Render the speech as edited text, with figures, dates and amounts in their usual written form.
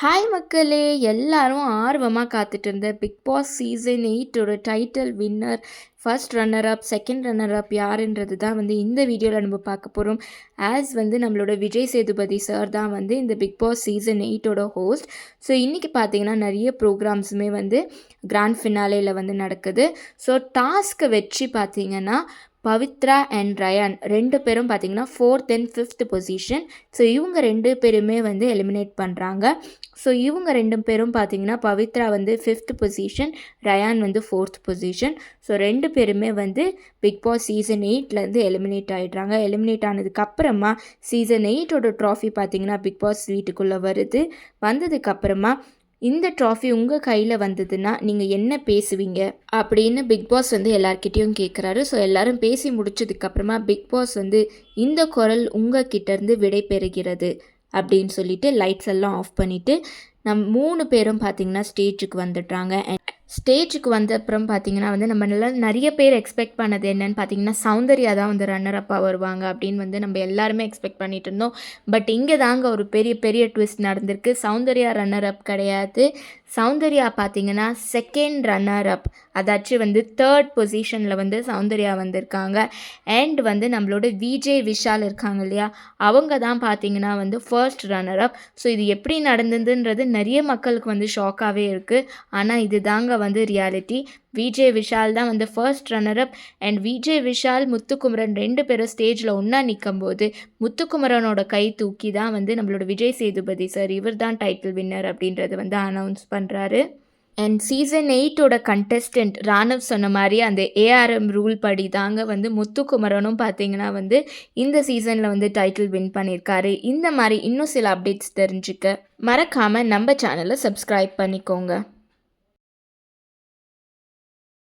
Hi மக்களே! எல்லாரும் ஆர்வமா காத்துட்டு இருந்த பிக் பாஸ் சீசன் 8ஓட title winner, first runner up, second runner up யாருன்றது தான் இந்த வீடியோவில் நம்ம பார்க்க போகிறோம். நம்மளோட விஜய் சேதுபதி சார் தான் இந்த பிக் பாஸ் சீசன் 8ஓட ஹோஸ்ட். ஸோ இன்றைக்கி பார்த்தீங்கன்னா நிறைய ப்ரோக்ராம்ஸுமே கிராண்ட் ஃபினாலேயில் நடக்குது. ஸோ டாஸ்க்கை வச்சு பார்த்தீங்கன்னா பவித்ரா அண்ட் ரயான் 2 பேரும் பார்த்தீங்கன்னா 4th and 5th position. So இவங்க 2 பேருமே எலிமினேட் பண்ணுறாங்க. ஸோ இவங்க 2 பேரும் பார்த்தீங்கன்னா Pavithra 5th position, Rayan 4th position. So 2 பேருமே பிக் பாஸ் சீசன் 8லேருந்து எலிமினேட் ஆகிடுறாங்க. எலிமினேட் ஆனதுக்கப்புறமா சீசன் 8ஓட ட்ராஃபி பார்த்தீங்கன்னா பிக் பாஸ் வீட்டுக்குள்ளே வருது. வந்ததுக்கப்புறமா இந்த ட்ராஃபி உங்கள் கையில் வந்ததுன்னா நீங்கள் என்ன பேசுவீங்க அப்படின்னு பிக் பாஸ் எல்லார்கிட்டேயும் கேட்குறாரு. ஸோ எல்லோரும் பேசி முடிச்சதுக்கப்புறமா பிக் பாஸ் இந்த குரல் உங்கள் கிட்டேருந்து விடை பெறுகிறது அப்படின்னு சொல்லிட்டு லைட்ஸ் எல்லாம் ஆஃப் பண்ணிவிட்டு நம்ம 3 பேரும் பார்த்திங்கன்னா ஸ்டேஜுக்கு வந்துடுறாங்க. ஸ்டேஜுக்கு வந்த அப்புறம் பார்த்திங்கன்னா நம்ம நிறைய பேர் எக்ஸ்பெக்ட் பண்ணது என்னென்னு பார்த்தீங்கன்னா சௌந்தர்யா தான் ரன்னர் அப்பாக வருவாங்க அப்படின்னு நம்ம எல்லாருமே எக்ஸ்பெக்ட் பண்ணிட்டு இருந்தோம். பட் இங்கே தாங்க ஒரு பெரிய ட்விஸ்ட் நடந்திருக்கு. சௌந்தர்யா ரன்னர் அப் கிடையாது. சௌந்தர்யா பார்த்திங்கன்னா செகண்ட் ரன்னர் அப், அதாச்சும் 3rd பொசிஷனில் சௌந்தர்யா வந்திருக்காங்க. அண்ட் நம்மளோட விஜய் விஷால் இருக்காங்க இல்லையா, அவங்க தான் பார்த்திங்கன்னா ஃபர்ஸ்ட் ரன்னர் அப். ஸோ இது எப்படி நடந்ததுன்றது நிறைய மக்களுக்கு ஷாக்காகவே இருக்குது. ஆனால் இது தாங்க ரியாலிட்டி. விஜய் விஷால் தான் first runner up. And Vijay Vishal, Muthukumaran 2 பேரும் ஸ்டேஜில் ஒன்றா நிற்கும் போது முத்துக்குமரனோட கை தூக்கி தான் நம்மளோட விஜய் சேதுபதி சார் இவர் தான் டைட்டில் வின்னர் அப்படின்றது அனௌன்ஸ் பண்ணுறாரு. அண்ட் சீசன் 8ஓட கண்டெஸ்டன்ட் ராணவ் சொன்ன மாதிரி அந்த ஏஆர்எம் ரூல் படி தாங்க முத்துக்குமரனும் பார்த்தீங்கன்னா இந்த சீசனில் டைட்டில் வின் பண்ணியிருக்காரு. இந்த மாதிரி இன்னும் சில அப்டேட்ஸ் தெரிஞ்சுக்க மறக்காமல் நம்ம சேனலை சப்ஸ்கிரைப் பண்ணிக்கோங்க.